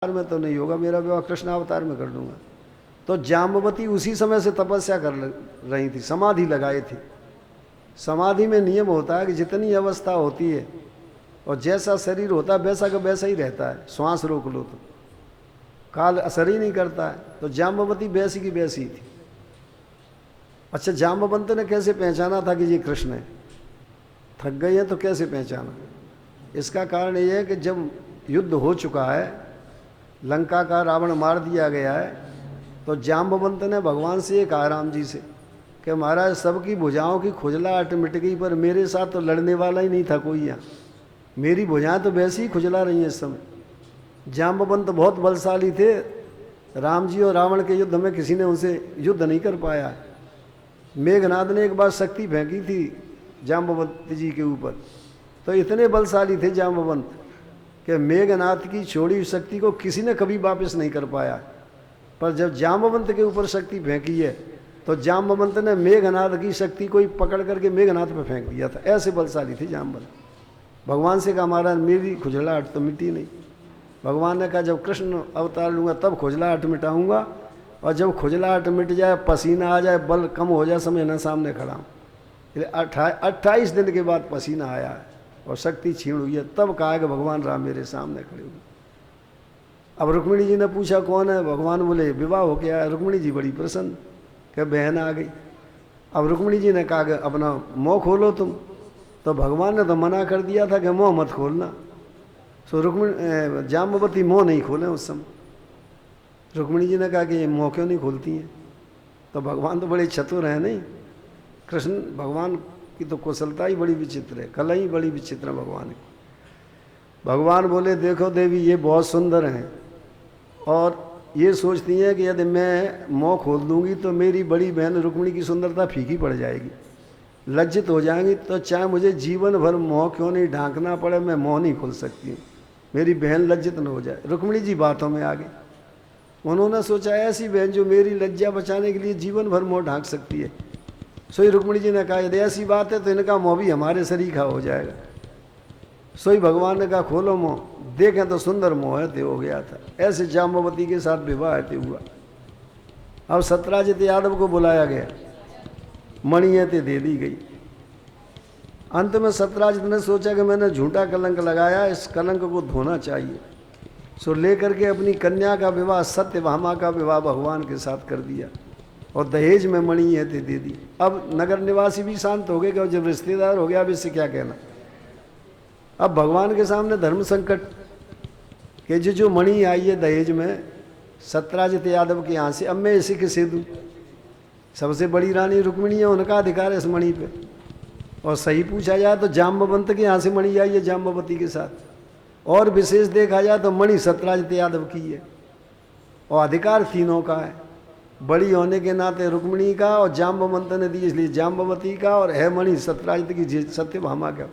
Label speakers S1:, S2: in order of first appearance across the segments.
S1: में तो नहीं होगा, मेरा विवाह कृष्ण अवतार में कर दूंगा। तो जाम्बवती उसी समय से तपस्या कर रही थी, समाधि लगाई थी। समाधि में नियम होता है कि जितनी अवस्था होती है और जैसा शरीर होता है वैसा का वैसा ही रहता है। श्वास रोक लो तो काल असर ही नहीं करता है। तो जाम्बवती वैसी की वैसी थी। अच्छा, जाम्बवंत ने कैसे पहचाना था कि ये कृष्ण है? थक गई है तो कैसे पहचाना? इसका कारण ये है कि जब युद्ध हो चुका है, लंका का रावण मार दिया गया है, तो जाम्बवंत ने भगवान से कहा, राम जी से, कि महाराज सबकी भुजाओं की खुजलाहट मिट गई, पर मेरे साथ तो लड़ने वाला ही नहीं था कोई यहाँ। मेरी भुजाएं तो वैसी ही खुजला रही हैं इस समय। जाम्बवंत बहुत बलशाली थे। राम जी और रावण के युद्ध में किसी ने उनसे युद्ध नहीं कर पाया। मेघनाद ने एक बार शक्ति फेंकी थी जाम्बवंत जी के ऊपर, तो इतने बलशाली थे जाम्बवंत कि मेघनाथ की छोड़ी हुई शक्ति को किसी ने कभी वापस नहीं कर पाया। पर जब जाम्बवंत के ऊपर शक्ति फेंकी है तो जाम्बवंत ने मेघनाथ की शक्ति को ही पकड़ करके मेघनाथ पर फेंक दिया था। ऐसे बलशाली थे जाम्बवंत। भगवान से कहा, महाराज मेरी खुजलाहट तो मिटी नहीं। भगवान ने कहा, जब कृष्ण अवतार लूँगा तब खुजलाहट मिटाऊंगा, और जब खुजलाहट मिट जाए, पसीना आ जाए, बल कम हो जाए, समझना सामने खड़ा हूँ। 28 दिन के बाद पसीना आया है और शक्ति छीण हुई है, तब कहा कि भगवान राम मेरे सामने खड़े हुए। अब रुक्मिणी जी ने पूछा कौन है? भगवान बोले विवाह हो गया है। रुक्मिणी जी बड़ी प्रसन्न कि बहन आ गई। अब रुक्मिणी जी ने कहा कि अपना मुँह खोलो तुम, तो भगवान ने तो मना कर दिया था कि मुँह मत खोलना। सो रुक्मिणी जाम्बवती मुँह नहीं खोले उस समय। रुक्मिणी जी ने कहा कि ये मुँह क्यों नहीं खोलती हैं? तो भगवान तो बड़े चतुर हैं नहीं। कृष्ण भगवान की तो कुशलता ही बड़ी विचित्र है, कला ही बड़ी विचित्र है भगवान की। भगवान बोले, देखो देवी ये बहुत सुंदर हैं और ये सोचती हैं कि यदि मैं मुँह खोल दूंगी तो मेरी बड़ी बहन रुक्मिणी की सुंदरता फीकी पड़ जाएगी, लज्जित हो जाएंगी। तो चाहे मुझे जीवन भर मुँह क्यों नहीं ढांकना पड़े, मैं मुँह नहीं खोल सकती, मेरी बहन लज्जित न हो जाए। रुक्मिणी जी बातों में आ गई। उन्होंने सोचा ऐसी बहन जो मेरी लज्जा बचाने के लिए जीवन भर मुँह ढांक सकती है। सोई रुक्मिणी जी ने कहा, यदि ऐसी बात है तो इनका मुँह भी हमारे सरीखा हो जाएगा। सोई भगवान ने कहा, खोलो मुँह, देखें तो सुंदर मुँह है। ते हो गया था। ऐसे जाम्बवती के साथ विवाह ते हुआ। अब सत्यराजित यादव को बुलाया गया, मणि ते दे दी गई। अंत में सत्यराजित ने सोचा कि मैंने झूठा कलंक लगाया, इस कलंक को धोना चाहिए। सो लेकर के अपनी कन्या का विवाह, सत्यभामा का विवाह भगवान के साथ कर दिया और दहेज में मणि है दे दी। अब नगर निवासी भी शांत हो गए कि जब रिश्तेदार हो गया अब इससे क्या कहना। अब भगवान के सामने धर्म संकट कि जो मणि आई है दहेज में सत्यराजित यादव के यहाँ से, अब मैं इसी किसे दूँ? सबसे बड़ी रानी रुक्मिणी है, उनका अधिकार है इस मणि पे। और सही पूछा जाए तो जाम्बवंत के यहाँ से मणि आई है जाम्बवती के साथ, और विशेष देखा जाए तो मणि सत्यराजित यादव की है और अधिकार तीनों का है। बड़ी होने के नाते रुक्मिणी का, और जाम्बवंत ने दी इसलिए जाम्बवती का, और है मणि सत्यराजित की सत्यभामा का।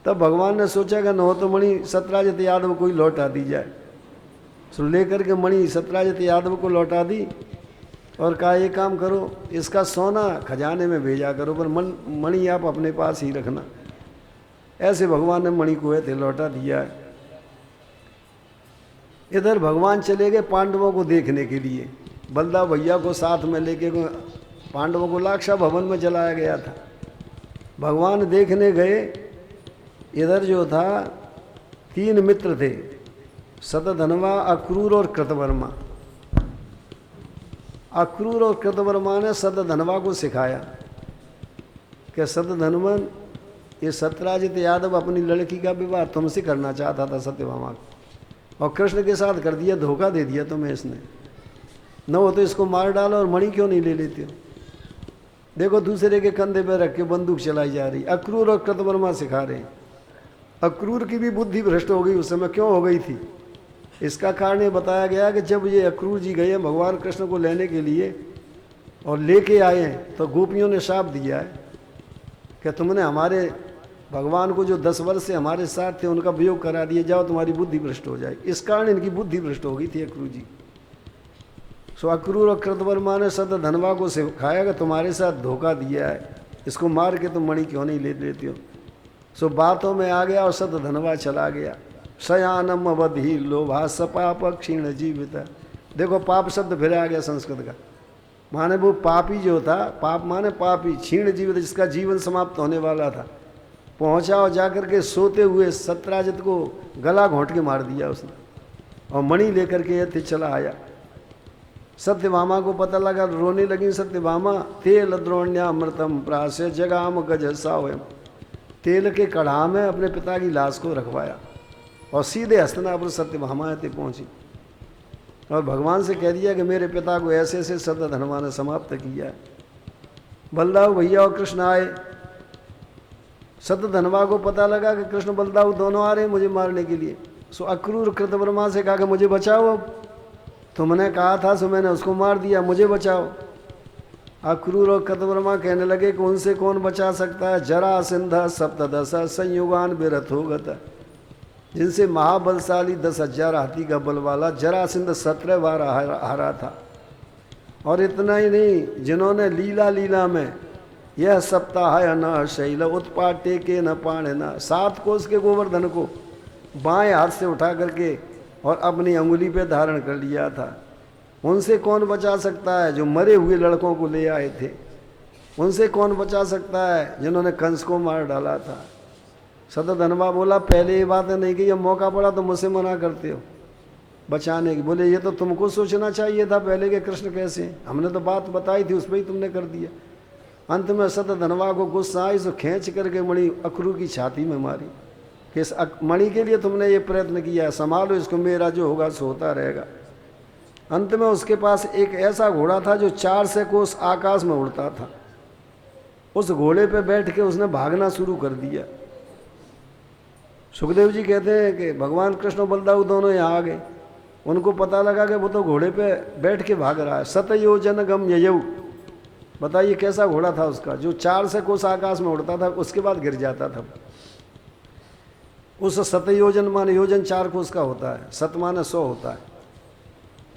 S1: तब भगवान ने सोचा कि न हो तो मणि सत्यराजित यादव को ही लौटा दी जाए। सो लेकर के मणि सत्यराजित यादव को लौटा दी और कहा, ये काम करो, इसका सोना खजाने में भेजा करो, पर मणि आप अपने पास ही रखना। ऐसे भगवान ने मणि को थे लौटा दिया है। इधर भगवान चले गए पांडवों को देखने के लिए। बलदाव भैया को साथ में लेके पांडवों को लाक्षा भवन में जलाया गया था। भगवान देखने गए। इधर जो था 3 मित्र थे, शतधन्वा, अक्रूर और कृतवर्मा। अक्रूर और कृतवर्मा ने शतधन्वा को सिखाया कि शतधन्वन, ये सत्यराजित यादव अपनी लड़की का विवाह तुमसे करना चाहता था सत्यभामा को, और कृष्ण के साथ कर दिया, धोखा दे दिया तुम्हें इसने। न हो तो इसको मार डालो और मणि क्यों नहीं ले लेते हो? देखो दूसरे के कंधे पर रख के बंदूक चलाई जा रही। अक्रूर और कृतवर्मा सिखा रहे हैं। अक्रूर की भी बुद्धि भ्रष्ट हो गई उस समय। क्यों हो गई थी? इसका कारण ये बताया गया कि जब ये अक्रूर जी गए भगवान कृष्ण को लेने के लिए और लेके आए हैं, तो गोपियों ने शाप दिया है कि तुमने हमारे भगवान को जो 10 वर्ष से हमारे साथ थे उनका वियोग करा दिए, जाओ तुम्हारी बुद्धि भ्रष्ट हो जाएगी। इस कारण इनकी बुद्धि भ्रष्ट हो गई थी अक्रूर जी। सो अक्रूर और कृतवर्मा ने शतधन्वा को सिखाया कि तुम्हारे साथ धोखा दिया है, इसको मार के तुम मणि क्यों नहीं ले लेते हो। सो बातों में आ गया और शतधन्वा चला गया। शयानम अवधि लोभा सपाप क्षीण जीवित। देखो पाप शब्द फिर आ गया संस्कृत का, माने वो पापी जो था, पाप माने पापी, क्षीण जीवित जिसका जीवन समाप्त होने वाला था, पहुंचा और जाकर के सोते हुए सत्राजित को गला घोंट के मार दिया उसने, और मणि लेकर के यह चला आया। सत्यभामा को पता लगा, रोने लगी सत्यभामा। तेल द्रोण्यामृतम प्रास्य जगाम गज सावयम। तेल के कढ़ा में अपने पिता की लाश को रखवाया और सीधे हस्तिनापुर सत्यभामा ते पहुंची और भगवान से कह दिया कि मेरे पिता को ऐसे ऐसे सत्यधनवा ने समाप्त किया है। बलदाऊ भैया और कृष्ण आए। सत्यधनवा को पता लगा कि कृष्ण बलदाऊ दोनों आ रहे हैं मुझे मारने के लिए। सो अक्रूर कृतवर्मा से कहा कि मुझे बचाओ, अब तुमने कहा था सो मैंने उसको मार दिया, मुझे बचाओ। अक्रूर और कृतवर्मा कहने लगे कि उनसे कौन बचा सकता है। जरासंध सप्तदश संयुगान विरथ होगत, जिनसे महाबलशाली 10,000 हाथी का बल वाला जरासंध 17 बार हारा था। और इतना ही नहीं, जिन्होंने लीला में यह सप्ताह न शैल उत्पाटे के न पाणे न, 7 कोस के गोवर्धन को बाएं हाथ से उठा करके और अपनी अंगुली पे धारण कर लिया था। उनसे कौन बचा सकता है। जो मरे हुए लड़कों को ले आए थे, उनसे कौन बचा सकता है जिन्होंने कंस को मार डाला था। सतधनवा बोला पहले ये बात नहीं कि जब मौका पड़ा तो मुझसे मना करते हो बचाने की। बोले ये तो तुमको सोचना चाहिए था पहले के कृष्ण कैसे, हमने तो बात बताई थी उस पर ही तुमने कर दिया। अंत में सतधनवा को गुस्सा आई, सो खींच करके मणि अक्रूर की छाती में मारी कि इस मणि के लिए तुमने ये प्रयत्न किया, संभालो इसको, मेरा जो होगा सो होता रहेगा। अंत में उसके पास एक ऐसा घोड़ा था जो 400 कोस आकाश में उड़ता था। उस घोड़े पे बैठ के उसने भागना शुरू कर दिया। सुखदेव जी कहते हैं कि भगवान कृष्ण बलदाऊ दोनों यहाँ आ गए। उनको पता लगा कि वो तो घोड़े पे बैठ के भाग रहा है। सतयोजन गम ययऊ, बताइए कैसा घोड़ा था उसका, जो 400 कोस आकाश में उड़ता था, उसके बाद गिर जाता था। उस सतयोजन माने योजन 4 कोस का होता है, सत माने 100 होता है।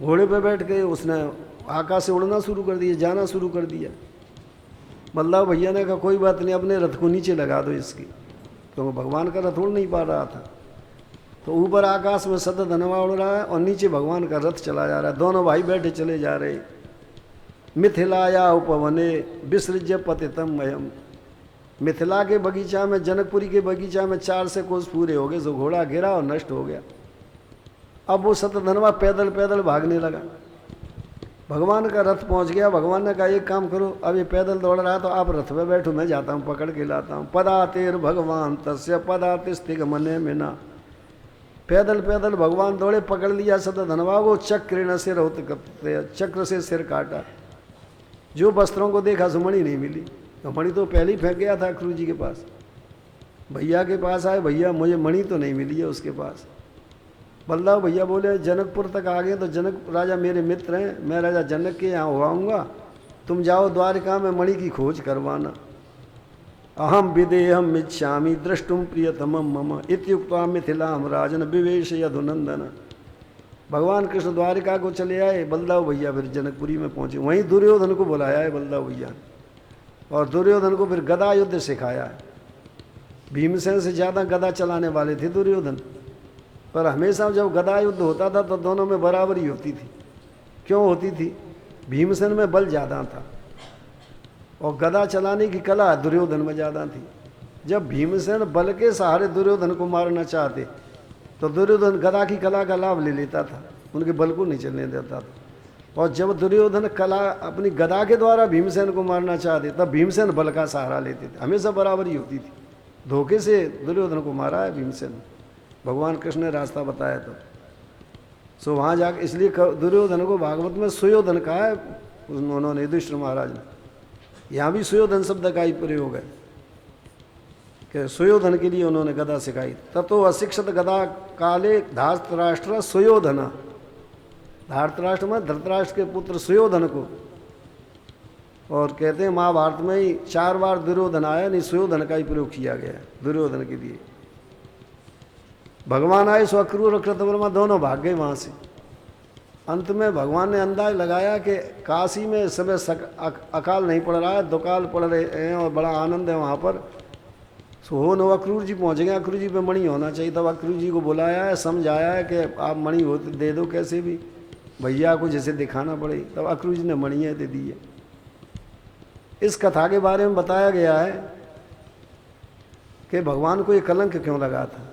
S1: घोड़े पे बैठ के उसने आकाश से उड़ना शुरू कर दिया, जाना शुरू कर दिया। बलदाऊ भैया ने कहा कोई बात नहीं, अपने रथ को नीचे लगा दो इसकी, क्योंकि भगवान का रथ उड़ नहीं पा रहा था। तो ऊपर आकाश में सतधनवा उड़ रहा है और नीचे भगवान का रथ चला जा रहा है। दोनों भाई बैठे चले जा रहे। मिथिलाया उपवने विसृज्य पतितम मयम। मिथिला के बगीचा में, जनकपुरी के बगीचा में 400 कोस पूरे हो गए, जो घोड़ा गिरा और नष्ट हो गया। अब वो सतधनवा पैदल पैदल भागने लगा। भगवान का रथ पहुंच गया। भगवान ने कहा एक काम करो, अब ये पैदल दौड़ रहा है तो आप रथ में बैठो, मैं जाता हूँ पकड़ के लाता हूँ। पदातेर भगवान तस्य पदातिस्तिगमने मिना। पैदल पैदल भगवान दौड़े, पकड़ लिया सतधनवा को, चक्र से चक्र से सिर काटा। जो वस्त्रों को देखा सो मणि नहीं मिली, तो मणि तो पहले ही फेंक गया था अक्रूर जी के पास। भैया के पास आए, भैया मुझे मणि तो नहीं मिली है उसके पास। बलदाऊ भैया बोले जनकपुर तक आ गए तो जनक राजा मेरे मित्र हैं, मैं राजा जनक के यहाँ हुआऊँगा, तुम जाओ द्वारिका में मणि की खोज करवाना। अहम विदेहम इच्छामि द्रष्टुम प्रियतमम मम इत्युक्त्वा मिथिलाम राजन विवेश यदुनंदन। भगवान कृष्ण द्वारिका को चले आए। बलदाऊ भैया फिर जनकपुरी में पहुंचे। वहीं दुर्योधन को बुलाया है बलदाऊ भैया ने, और दुर्योधन को फिर गदा युद्ध सिखाया है। भीमसेन से ज़्यादा गदा चलाने वाले थे दुर्योधन, पर हमेशा जब गदा युद्ध होता था तो दोनों में बराबरी होती थी। क्यों होती थी? भीमसेन में बल ज़्यादा था और गदा चलाने की कला दुर्योधन में ज़्यादा थी। जब भीमसेन बल के सहारे दुर्योधन को मारना चाहते तो दुर्योधन गदा की कला का लाभ ले लेता था, उनके बल को नहीं चलने देता था। और जब दुर्योधन कला अपनी गदा के द्वारा भीमसेन को मारना चाहते तब भीमसेन बल का सहारा लेते थे। हमेशा बराबरी होती थी। धोखे से दुर्योधन को मारा है भीमसेन, भगवान कृष्ण ने रास्ता बताया तो। सो वहाँ जाकर इसलिए दुर्योधन को भागवत में सुयोधन कहा है उन्होंने, युधिष्ठिर महाराज ने। यहाँ भी सुयोधन शब्द का ही प्रयोग है कि सुयोधन के लिए उन्होंने गदा सिखाई। ततो अशिक्षित गदा काले धार्तराष्ट्र सुयोधन। धार्तराष्ट्र में धृतराष्ट्र के पुत्र सुयोधन को, और कहते हैं महाभारत में ही 4 बार दुर्योधन आया, नहीं सुयोधन का ही प्रयोग किया गया है दुर्योधन के लिए। भगवान आए सो अक्रूर और कृतवर्मा दोनों भाग गए वहाँ से। अंत में भगवान ने अंदाज लगाया कि काशी में समय अकाल नहीं पड़ रहा है, दुकाल पड़ रहे हैं और बड़ा आनंद है वहाँ पर। सो हो नो अक्रूर जी पहुंच गए, अक्रूर जी पे मणि होना चाहिए। तब अक्रूर जी को बुलाया है, समझाया है कि आप मणि हो दे दो कैसे भी, भैया को जैसे दिखाना पड़े। तब अक्रूर जी ने मणियाँ दे दी है। इस कथा के बारे में बताया गया है कि भगवान को ये कलंक क्यों लगा था।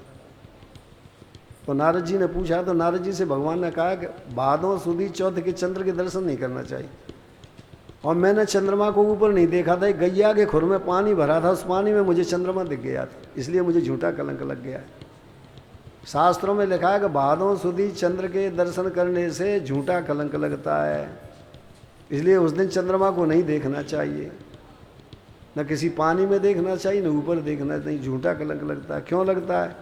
S1: तो नारद जी ने पूछा, तो नारद जी से भगवान ने कहा कि भादों सुदी चौथ के चंद्र के दर्शन नहीं करना चाहिए। और मैंने चंद्रमा को ऊपर नहीं देखा था, गैया के खुर में पानी भरा था, उस पानी में मुझे चंद्रमा दिख गया था, इसलिए मुझे झूठा कलंक लग गया है। शास्त्रों में लिखा है कि भादों सुदी चंद्र के दर्शन करने से झूठा कलंक लगता है, इसलिए उस दिन चंद्रमा को नहीं देखना चाहिए, न किसी पानी में देखना चाहिए, न ऊपर देखना नहीं, झूठा कलंक लगता है। क्यों लगता है?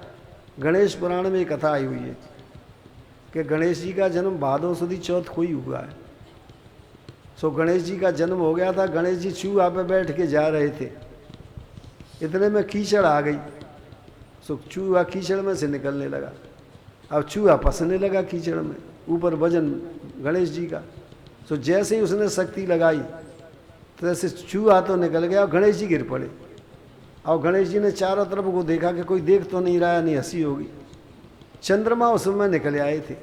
S1: गणेश पुराण में एक कथा आई हुई है कि गणेश जी का जन्म भादों सुदी चौथ को ही हुआ है। सो गणेश जी का जन्म हो गया था, गणेश जी चूहा पे बैठ के जा रहे थे, इतने में कीचड़ आ गई। सो चूहा कीचड़ में से निकलने लगा, अब चूहा फंसने लगा कीचड़ में, ऊपर वजन गणेश जी का। सो जैसे ही उसने शक्ति लगाई तो ऐसे चूहा तो निकल गया और गणेश जी गिर पड़े। और गणेश जी ने चारों तरफ को देखा कि कोई देख तो नहीं रहा है, नहीं हंसी होगी। चंद्रमा उस समय निकल आए थे,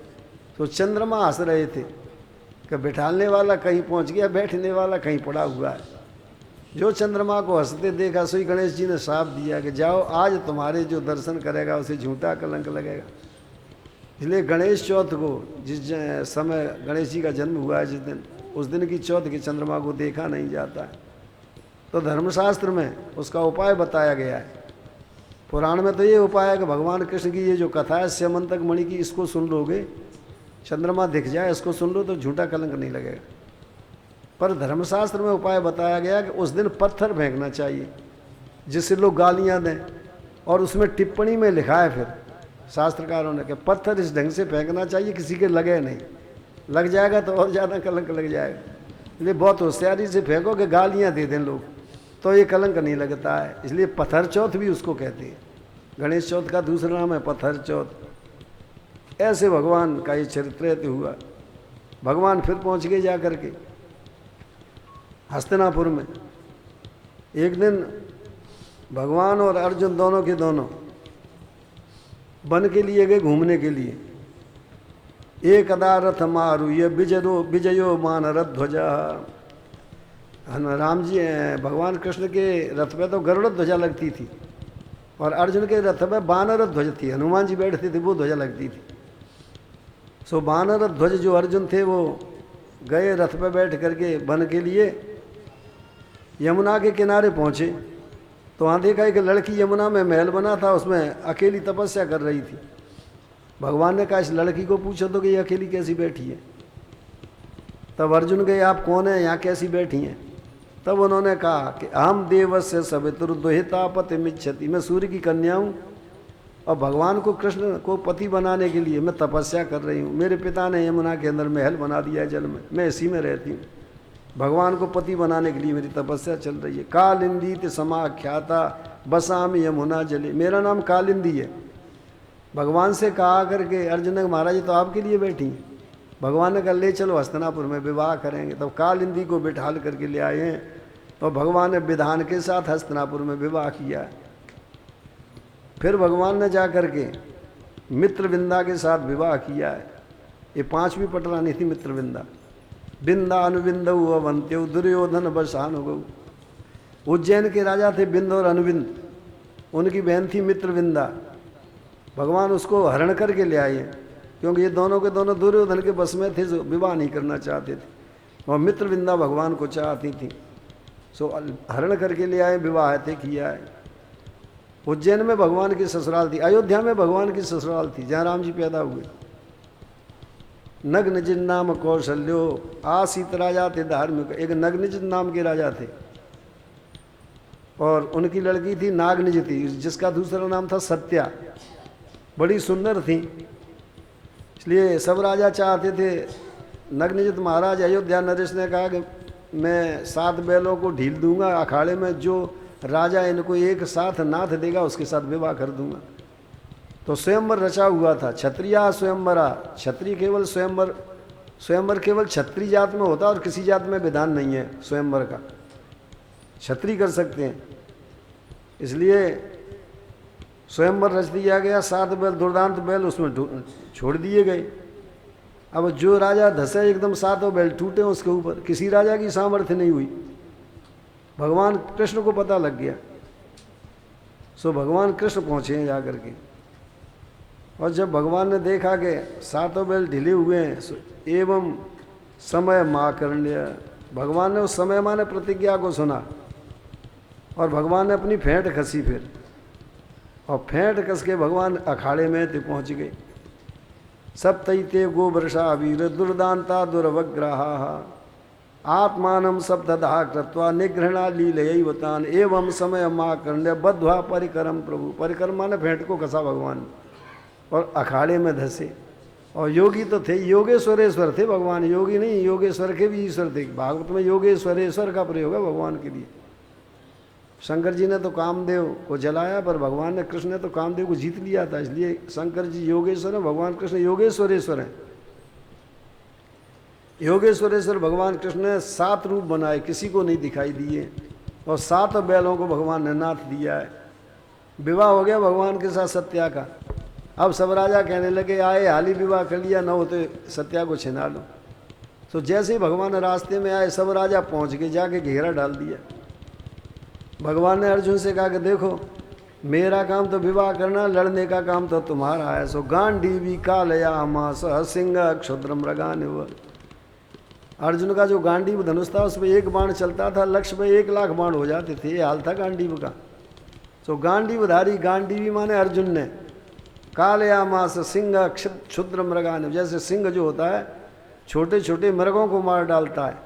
S1: तो चंद्रमा हंस रहे थे कि बैठाने वाला कहीं पहुंच गया, बैठने वाला कहीं पड़ा हुआ है। जो चंद्रमा को हंसते देखा, सोई गणेश जी ने श्राप दिया कि जाओ, आज तुम्हारे जो दर्शन करेगा उसे झूठा कलंक लगेगा। इसलिए गणेश चौथ को, जिस समय गणेश जी का जन्म हुआ है जिस दिन, उस दिन की चौथ के चंद्रमा को देखा नहीं जाता है। तो धर्मशास्त्र में उसका उपाय बताया गया है। पुराण में तो ये उपाय है कि भगवान कृष्ण की ये जो कथा है स्यमंतक मणि की, इसको सुन लोगे, चंद्रमा दिख जाए, इसको सुन लो तो झूठा कलंक नहीं लगेगा। पर धर्मशास्त्र में उपाय बताया गया कि उस दिन पत्थर फेंकना चाहिए जिससे लोग गालियां दें। और उसमें टिप्पणी में लिखा है फिर शास्त्रकारों ने कि पत्थर इस ढंग से फेंकना चाहिए किसी के लगे नहीं, लग जाएगा तो और ज़्यादा कलंक लग जाएगा। इसलिए बहुत होशियारी से फेंको कि गालियाँ दे दें लोग, तो ये कलंक नहीं लगता है। इसलिए पत्थर चौथ भी उसको कहते हैं। गणेश चौथ का दूसरा नाम है पत्थर चौथ। ऐसे भगवान का ये चरित्र हुआ। भगवान फिर पहुंच गए जा करके हस्तिनापुर में। एक दिन भगवान और अर्जुन दोनों के दोनों वन के लिए गए घूमने के लिए। एक अदा रथ मारू ये विजयो मान रथ ध्वजा। राम जी भगवान कृष्ण के रथ पे तो गरुड़ ध्वजा लगती थी और अर्जुन के रथ पे बानर ध्वज थी, हनुमान जी बैठते थे वो ध्वजा लगती थी। सो बानर ध्वज जो अर्जुन थे वो गए रथ पे बैठ करके वन के लिए। यमुना के किनारे पहुँचे तो वहाँ देखा एक लड़की यमुना में महल बना था, उसमें अकेली तपस्या कर रही थी। भगवान ने कहा इस लड़की को पूछो तो कि ये अकेली कैसी बैठी है। तब अर्जुन गए, आप कौन है, यहाँ कैसी बैठी हैं? तब उन्होंने कहा कि हम देवस्य सवितुर्दुहिता पति मिच्छति, मैं सूर्य की कन्या हूँ और भगवान को कृष्ण को पति बनाने के लिए मैं तपस्या कर रही हूँ। मेरे पिता ने यमुना के अंदर महल बना दिया है जल में, मैं इसी में रहती हूँ। भगवान को पति बनाने के लिए मेरी तपस्या चल रही है। कालिंदी समाख्याता बसाम यमुना जले, मेरा नाम कालिंदी है। भगवान से कहा करके अर्जुन ने, महाराज तो आपके लिए बैठी हैं। भगवान ने कहा ले चलो हस्तिनापुर में विवाह करेंगे। तब कालिंदी को बिठाल करके ले आए हैं और भगवान ने विधान के साथ हस्तिनापुर में विवाह किया। फिर भगवान ने जा करके मित्रविंदा के साथ विवाह किया है। ये पांचवी पटरानी थी मित्रविंदा। बिंदा अनुबिंद अवंत्यो दुर्योधन बसान हो। उज्जैन के राजा थे बिंद और अनुबिंद, उनकी बहन थी मित्रविंदा। भगवान उसको हरण करके ले आए क्योंकि ये दोनों के दोनों दुर्योधन के बस में थे, जो विवाह नहीं करना चाहते थे और मित्रविंदा भगवान को चाहती थी। सो हरण करके ले आए, विवाह थे किया है। उज्जैन में भगवान की ससुराल थी, अयोध्या में भगवान की ससुराल थी जहाँ राम जी पैदा हुए। नग्नज नाम कौशल्यो आसीत राजा थे धार्मिक। एक नग्नज नाम के राजा थे और उनकी लड़की थी नागनिज थी, जिसका दूसरा नाम था सत्या। बड़ी सुंदर थी, इसलिए सब राजा चाहते थे। नग्नजित महाराज अयोध्या नरेश ने कहा कि मैं 7 बैलों को ढील दूंगा अखाड़े में, जो राजा इनको एक साथ नाथ देगा उसके साथ विवाह कर दूंगा। तो स्वयंवर रचा हुआ था, क्षत्रिया स्वयंवरा। क्षत्रिय केवल स्वयंवर केवल क्षत्रिय जात में होता और किसी जात में विधान नहीं है स्वयंवर का, क्षत्रिय कर सकते हैं। इसलिए स्वयंवर रच दिया गया, 7 बैल दुर्दांत बैल उसमें छोड़ दिए गए। अब जो राजा धसे एकदम 7 बैल टूटे उसके ऊपर, किसी राजा की सामर्थ्य नहीं हुई, भगवान कृष्ण को पता लग गया। सो भगवान कृष्ण पहुँचे हैं जाकर के, और जब भगवान ने देखा कि 7 बैल ढीले हुए हैं, एवं समय माकर्ण्य, भगवान ने उस समय माने प्रतिज्ञा को सुना और भगवान ने अपनी फेंट कसी फिर, और फेंट कस के भगवान अखाड़े में ते पहुँच गए। सप्तैते गो वर्षा वीर दुर्दांता दुर्वग्रहा आत्मानम सप्तधा कृत्वा निगृहणा लीलयैवतान एवं समय माकर्ण्य बद्ध्वा परिकरम प्रभु। परिकरम माने फेंट को कसा भगवान, और अखाड़े में धसे। और योगी तो थे, योगेश्वरेश्वर थे भगवान, योगी नहीं, योगेश्वर के भी ईश्वर थे। भागवत में योगेश्वरेश्वर का प्रयोग है भगवान के लिए। शंकर जी ने तो कामदेव को जलाया, पर भगवान ने, कृष्ण ने तो कामदेव को जीत लिया था, इसलिए शंकर जी योगेश्वर है, भगवान कृष्ण योगेश्वरेश्वर हैं। योगेश्वरेश्वर भगवान कृष्ण ने 7 रूप बनाए, किसी को नहीं दिखाई दिए, और 7 बैलों को भगवान ने नाथ दिया है। विवाह हो गया भगवान के साथ सत्या का। अब सब राजा कहने लगे आए हाली विवाह कर लिया, न हो तो सत्या को छिना लो। तो जैसे ही भगवान रास्ते में आए सब राजा पहुंच के जाके घेरा डाल दिया। भगवान ने अर्जुन से कहा कि देखो मेरा काम तो विवाह करना, लड़ने का काम तो तुम्हारा है। सो गांडीवी कालयामास सिंह क्षुद्र मृगान्व। अर्जुन का जो गांडीव धनुष था उसमें 1 बाण चलता था, लक्ष्य में 1 लाख बाण हो जाते थे, ये हाल था गांडीव का। सो गांडीवधारी, गांडीवी माने अर्जुन ने, कालयामास सिंह क्षुद्र मृगान्व, जैसे सिंह जो होता है छोटे छोटे मृगों को मार डालता है,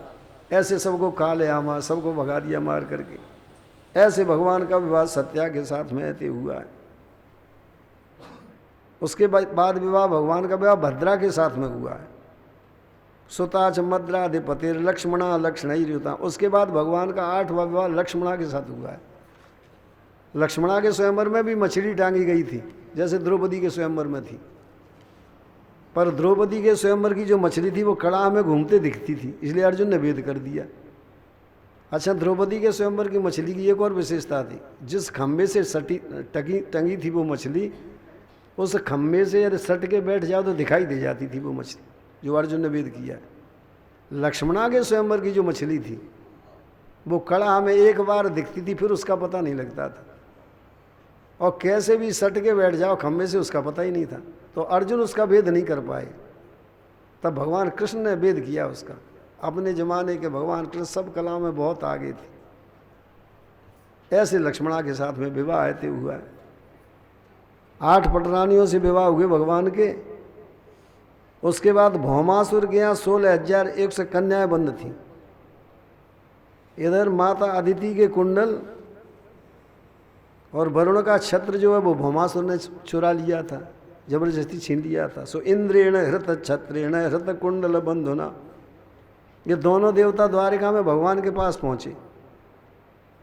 S1: ऐसे सबको कालयामास, सबको भगा दिया मार करके। ऐसे भगवान का विवाह सत्या के साथ में ऐसे हुआ है। उसके बाद विवाह, भगवान का विवाह भद्रा के साथ में हुआ है। सुताच मद्राधिपति लक्ष्मणा लक्ष्मणा। उसके बाद भगवान का 8वां विवाह लक्ष्मणा के साथ हुआ है। लक्ष्मणा के स्वयंवर में भी मछली टांगी गई थी, जैसे द्रौपदी के स्वयंवर में थी, पर द्रौपदी के स्वयंवर की जो मछली थी वो कड़ाह में घूमते दिखती थी, इसलिए अर्जुन ने भेद कर दिया। अच्छा, द्रौपदी के स्वयंवर की मछली की एक और विशेषता थी, जिस खम्भे से टंगी थी वो मछली, उस खम्भे से यदि सट के बैठ जाओ तो दिखाई दे जाती थी वो मछली, जो अर्जुन ने भेद किया। लक्ष्मणा के स्वयंवर की जो मछली थी वो कड़ाह में एक बार दिखती थी, फिर उसका पता नहीं लगता था, और कैसे भी सट के बैठ जाओ खम्भे से उसका पता ही नहीं था। तो अर्जुन उसका भेद नहीं कर पाए, तब भगवान कृष्ण ने भेद किया उसका। अपने ज़माने के भगवान कृष्ण सब कला में बहुत आगे थे। ऐसे लक्ष्मणा के साथ में विवाह ऐसे हुआ है। 8 पटरानियों से विवाह हुए भगवान के। उसके बाद भौमासुर के यहाँ 16,100 कन्याएं बंद थी। इधर माता अदिति के कुंडल और वरुण का छत्र जो है वो भौमासुर ने चुरा लिया था, जबरदस्ती छीन लिया था। सो इंद्रेण हृत छत्रेण हृत कुंडल बंधुना, ये दोनों देवता द्वारिका में भगवान के पास पहुँचे,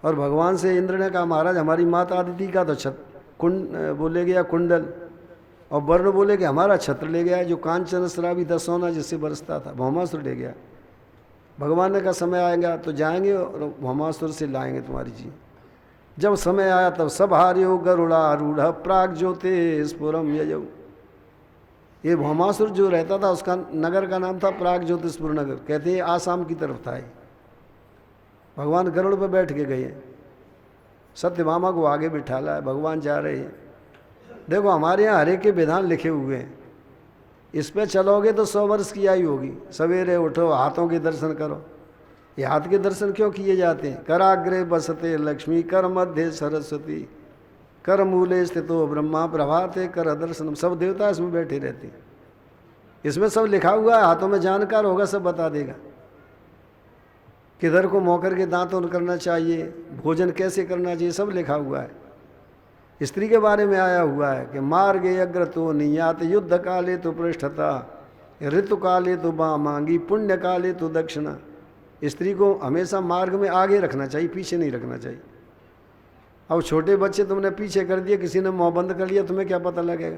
S1: और भगवान से इंद्र ने कहा महाराज हमारी माता अदिति का तो वो ले गया कुंडल, और वरुण बोले कि हमारा छत्र ले गया है जो कांचन श्रावी था सोना जिससे बरसता था, भौमासुर ले गया। भगवान ने कहा समय आएगा तो जाएंगे और भौमासुर से लाएंगे तुम्हारी जी। जब समय आया तब सब हार्यो गरुड़ारूढ़ प्राग ज्योति स्फुरम यजौ। ये भौमासुर जो रहता था उसका नगर का नाम था प्राग ज्योतिषपुर नगर, कहते हैं आसाम की तरफ था। भगवान गरुड़ पर बैठ के गए, सत्यभामा को आगे बिठाला है, भगवान जा रहे हैं। देखो हमारे यहाँ हरे के विधान लिखे हुए हैं, इस पे चलोगे तो 100 वर्ष की आयु होगी। सवेरे उठो, हाथों के दर्शन करो। ये हाथ के दर्शन क्यों किए जाते हैं? कराग्रे बसते लक्ष्मी, कर मध्य सरस्वती, कर मूले स्थितो ब्रह्मा, प्रभाते कर दर्शन। सब देवता इसमें बैठे रहते हैं, इसमें सब लिखा हुआ है। हाथों में जानकार होगा सब बता देगा किधर को मोकर के दांतों करना चाहिए, भोजन कैसे करना चाहिए, सब लिखा हुआ है। स्त्री के बारे में आया हुआ है कि मार्गे अग्र तो नियात, युद्ध काले तो पृष्ठता, ऋतु काले तो बामांगी, पुण्य काले तो दक्षिणा। स्त्री को हमेशा मार्ग में आगे रखना चाहिए, पीछे नहीं रखना चाहिए। अब छोटे बच्चे तुमने पीछे कर दिए, किसी ने मुँह बंद कर लिया, तुम्हें क्या पता लगेगा?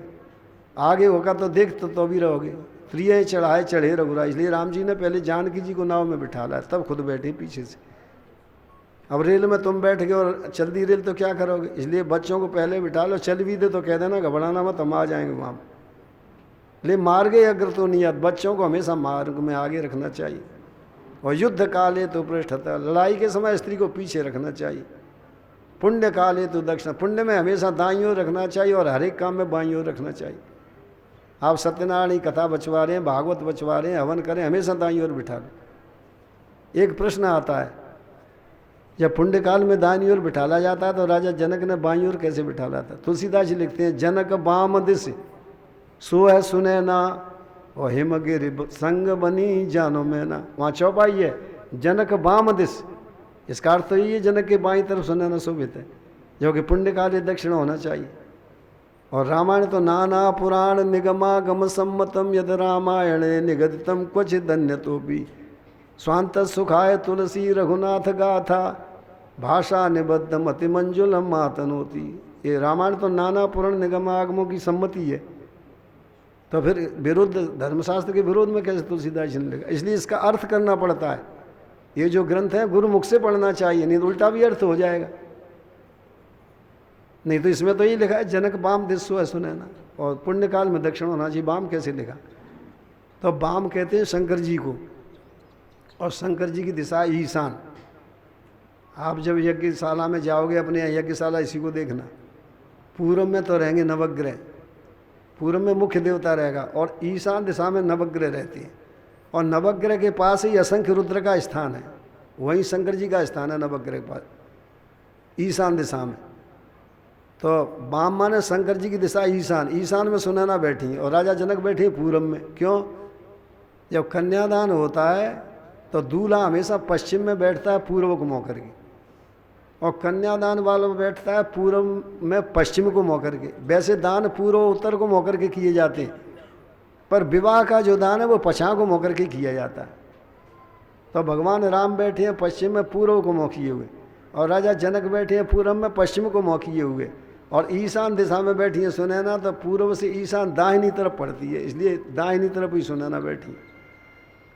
S1: आगे होगा तो देख तो भी रहोगे। प्रिय चढ़ाए चढ़े रघुरा, इसलिए राम जी ने पहले जानकी जी को नाव में बिठा लाया, तब खुद बैठे पीछे से। अब रेल में तुम बैठ गए और चलती रेल तो क्या करोगे, इसलिए बच्चों को पहले बिठा लो, चल भी दे तो कह देना घबराना मत, हम आ जाएंगे वहाँ। ले मार गए अगर तो नियत, बच्चों को हमेशा मार्ग में आगे रखना चाहिए। और युद्ध काले तो पृष्ठता, लड़ाई के समय स्त्री को पीछे रखना चाहिए। पुण्य काले तो दक्षिण, पुण्य में हमेशा दाईं ओर रखना चाहिए और हर एक काम में बाईं ओर रखना चाहिए। आप सत्यनारायण की कथा बचवा रहे हैं, भागवत बचवा रहे हैं, हवन करें, हमेशा दाईं ओर बिठा लो। एक प्रश्न आता है, जब पुण्य काल में दाईं ओर बिठाला जाता है तो राजा जनक ने बाईं ओर कैसे बिठाला था? तुलसीदास जी लिखते हैं, जनक बाम दिस सो है सुने ना, और हिमगिर संग बनी जानो में ना। वहाँ चौपाई है, जनक बाम दिस, इसका अर्थ तो ये जनक के बाईं तरफ सुने ना शोभित है, जो कि पुण्य काल दक्षिण होना चाहिए। और रामायण तो नाना पुराण निगमा गम सम्मतम यद रामायण निगदितम क्वचित धन्य तो भी स्वांत सुखाय तुलसी रघुनाथ गाथा भाषा निबद्ध मति मंजुलम मातनोती। ये रामायण तो नाना पुराण निगमागमों की सम्मति है, तो फिर विरुद्ध, धर्मशास्त्र के विरोध में कैसे तुलसीदास जी ने लिखा? इसलिए इसका अर्थ करना पड़ता है। ये जो ग्रंथ है गुरुमुख से पढ़ना चाहिए, नहीं तो उल्टा भी अर्थ हो जाएगा। नहीं तो इसमें तो ये लिखा है जनक बाम दिस्सो है सुने ना, और पुण्य काल में दक्षिण होना चाहिए, बाम कैसे लिखा? तो बाम कहते हैं शंकर जी को, और शंकर जी की दिशा ईशान। आप जब यज्ञशाला में जाओगे, अपने यहाँ यज्ञशाला इसी को देखना, पूर्व में तो रहेंगे नवग्रह, पूर्व में मुख्य देवता रहेगा और ईशान दिशा में नवग्रह रहती है, और नवग्रह के पास ही असंख्य रुद्र का स्थान है, वहीं शंकर जी का स्थान है नवग्रह के पास ईशान दिशा में। तो बाम माने शंकर जी की दिशा ईशान, ईशान में सुनैना बैठी और राजा जनक बैठे पूर्व में। क्यों? जब कन्यादान होता है तो दूल्हा हमेशा पश्चिम में बैठता है पूर्व को मोह करके, और कन्यादान वाला बैठता है पूर्व में पश्चिम को मोह करके। वैसे दान पूर्व उत्तर को मोह करके किए जाते हैं, पर विवाह का जो दान है वो पछा को मोह करके किया जाता है। तो भगवान राम बैठे हैं पश्चिम में पूर्व को मोह किए हुए, और राजा जनक बैठे हैं पूर्व में पश्चिम को मोह किए हुए, और ईशान दिशा में बैठी है सुनैना, तो पूर्व से ईशान दाहिनी तरफ पड़ती है, इसलिए दाहिनी तरफ ही सुनैना बैठी है।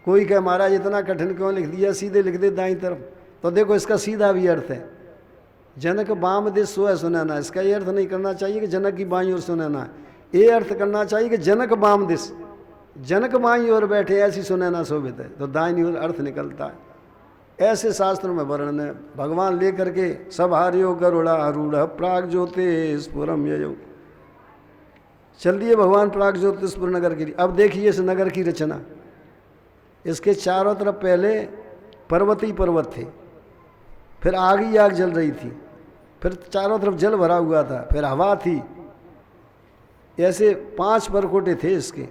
S1: कोई कहे महाराज इतना कठिन क्यों लिख दिया, सीधे लिख दे दाईं तरफ। तो देखो इसका सीधा भी अर्थ है, जनक बाम दिस सो है सुनैना। इसका ये अर्थ नहीं करना चाहिए कि जनक की बाईं ओर सुनैना, ये अर्थ करना चाहिए कि जनक बाम दिस, जनक बाईं ओर बैठे ऐसी सुनैना शोभित है, तो दाईं ओर अर्थ निकलता है। ऐसे शास्त्रों में वर्णन है। भगवान लेकर के सब हार्यो गरुड़ा आरूढ़ प्राग ज्योतिषपुरम ययो, चल दिए भगवान प्राग ज्योतिषपुर नगर के लिए। अब देखिए इस नगर की रचना, इसके चारों तरफ पहले पर्वत ही पर्वत थे, फिर आग ही आग जल रही थी, फिर चारों तरफ जल भरा हुआ था, फिर हवा थी, ऐसे 5 परकोटे थे इसके।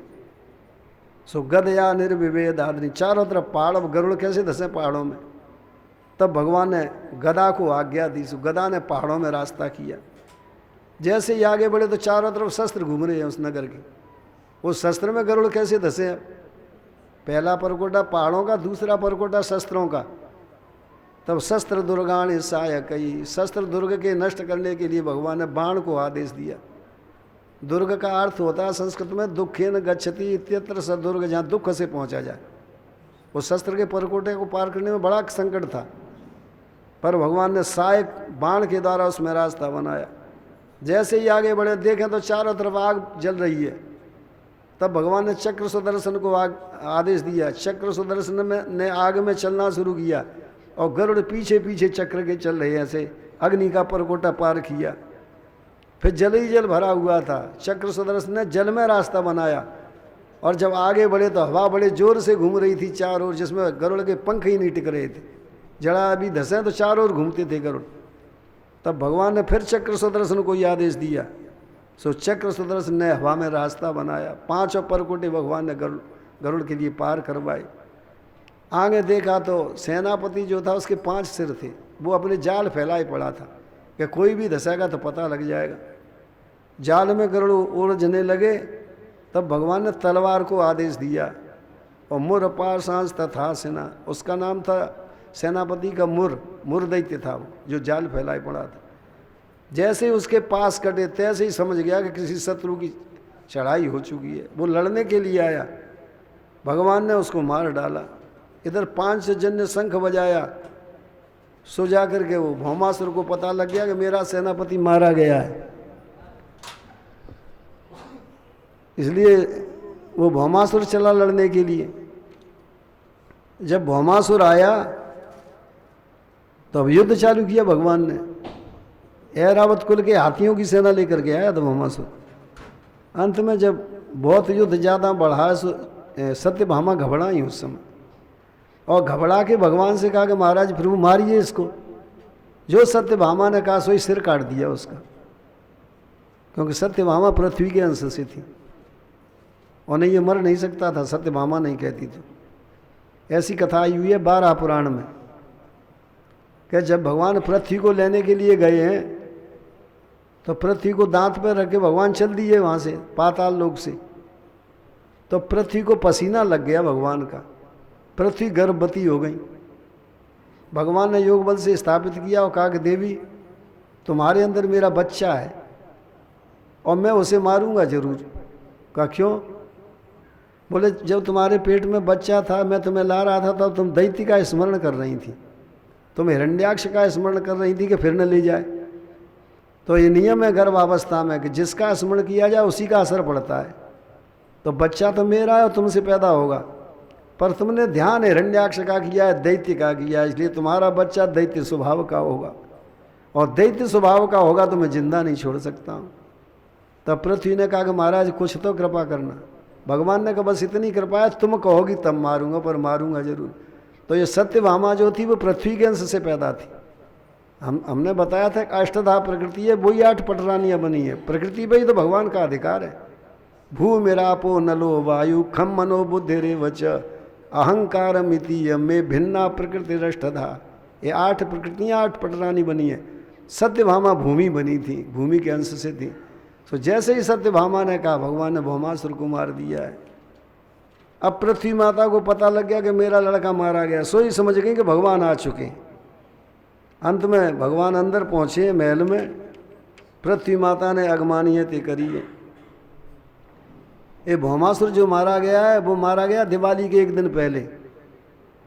S1: सो गदया निर्विवेद आदि, चारों तरफ पहाड़। अब गरुड़ कैसे धसे पहाड़ों में? तब भगवान ने गदा को आज्ञा दी, सो गदा ने पहाड़ों में रास्ता किया। जैसे ही आगे बढ़े तो चारों तरफ शस्त्र घूम रहे हैं उस नगर के। वो शस्त्र में गरुड़ कैसे धसे हैं? पहला परकोटा पहाड़ों का, दूसरा परकोटा शस्त्रों का। तब शस्त्र दुर्गाण सहायक, शस्त्र दुर्ग के नष्ट करने के लिए भगवान ने बाण को आदेश दिया। दुर्ग का अर्थ होता है संस्कृत में दुखेन गच्छति इत्यत्र स दुर्ग, जहाँ दुख से पहुँचा जाए। वो शस्त्र के परकोटे को पार करने में बड़ा संकट था, पर भगवान ने सहायक बाण के द्वारा उसमें रास्ता बनाया। जैसे ही आगे बढ़े देखें तो चारों तरफ आग जल रही है। तब भगवान ने चक्र सुदर्शन को आदेश दिया। चक्र सुदर्शन ने आग में चलना शुरू किया, और गरुड़ पीछे पीछे चक्र के चल रहे, ऐसे अग्नि का परकोटा पार किया। फिर जल ही जल भरा हुआ था, चक्र सुदर्शन ने जल में रास्ता बनाया, और जब आगे बढ़े तो हवा बड़े जोर से घूम रही थी चारों ओर, जिसमें गरुड़ के पंख ही नहीं टिक रहे थे। जड़ा अभी धसे तो चारों ओर घूमते थे गरुड़। तब भगवान ने फिर चक्र सुदर्शन को आदेश दिया। सो चक्र सुदर्शन ने हवा में रास्ता बनाया। 5 परकोटे भगवान ने गरुड़ के लिए पार करवाए। आगे देखा तो सेनापति जो था उसके 5 सिर थे, वो अपने जाल फैलाए पड़ा था कि कोई भी धसेगा तो पता लग जाएगा। जाल में गरुड़ उलझने लगे। तब भगवान ने तलवार को आदेश दिया, और मुर पाशांस तथा सेना, उसका नाम था सेनापति का मुर दैत्य था वो, जो जाल फैलाए पड़ा था। जैसे ही उसके पास कटे तैसे ही समझ गया कि किसी शत्रु की चढ़ाई हो चुकी है। वो लड़ने के लिए आया, भगवान ने उसको मार डाला। इधर 5 जन ने शंख बजाया, सो जा करके वो भौमासुर को पता लग गया कि मेरा सेनापति मारा गया है, इसलिए वो भौमासुर चला लड़ने के लिए। जब भौमासुर आया तो अब युद्ध चालू किया भगवान ने। ऐरावत कुल के हाथियों की सेना लेकर के आया था भौमासुर। अंत में जब बहुत युद्ध ज़्यादा बढ़ा, सत्यभामा घबराई उस समय, और घबरा के भगवान से कहा कि महाराज प्रभु मारिए इसको। जो सत्यभामा ने कहा सोई सिर काट दिया उसका, क्योंकि सत्यभामा पृथ्वी के अंश से थी और नहीं ये मर नहीं सकता था, सत्यभामा नहीं कहती थी। ऐसी कथा आई हुई है 12 पुराण में कि जब भगवान पृथ्वी को लेने के लिए गए हैं तो पृथ्वी को दांत पर रख के भगवान चल दिए वहाँ से पाताल लोक से। तो पृथ्वी को पसीना लग गया भगवान का, पृथ्वी गर्भवती हो गई। भगवान ने योग बल से स्थापित किया और कहा कि देवी तुम्हारे अंदर मेरा बच्चा है और मैं उसे मारूंगा जरूर। कहा क्यों? बोले जब तुम्हारे पेट में बच्चा था, मैं तुम्हें ला रहा था तब तुम दैत्य का स्मरण कर रही थी, तुम हिरण्याक्ष का स्मरण कर रही थी कि फिर न ले जाए। तो ये नियम है गर्भावस्था में कि जिसका स्मरण किया जाए उसी का असर पड़ता है। तो बच्चा तो मेरा है और तुमसे पैदा होगा, पर तुमने ध्यान हिरण्याक्ष का किया है, दैत्य का किया है, इसलिए तुम्हारा बच्चा दैत्य स्वभाव का होगा, और दैत्य स्वभाव का होगा तो मैं जिंदा नहीं छोड़ सकता हूँ। तब पृथ्वी ने कहा कि महाराज कुछ तो कृपा करना। भगवान ने कहा बस इतनी कृपा है, तुम कहोगी तब मारूंगा, पर मारूंगा जरूर। तो ये सत्यभामा जो थी वो पृथ्वी के अंश से पैदा थी। हमने बताया था कि अष्टधा प्रकृति है, वही 8 पटरानियाँ बनी है। प्रकृति पे ही तो भगवान का अधिकार है। भू मेरापो नलो वायु खम मनो बुद्धि वच अहंकार मितीय में भिन्ना प्रकृति अष्टधा। ये 8 प्रकृतियाँ 8 पटरानी बनी है। सत्यभामा भूमि बनी थी, भूमि के अंश से थी। तो जैसे ही सत्यभामा ने कहा भगवान ने भौमासुर को मार दिया है। अब पृथ्वी माता को पता लग गया कि मेरा लड़का मारा गया, सो ही समझ गई कि भगवान आ चुके। अंत में भगवान अंदर पहुंचे महल में, पृथ्वी माता ने अगमानियत करी है। ये भौमासुर जो मारा गया है वो मारा गया दिवाली के एक दिन पहले,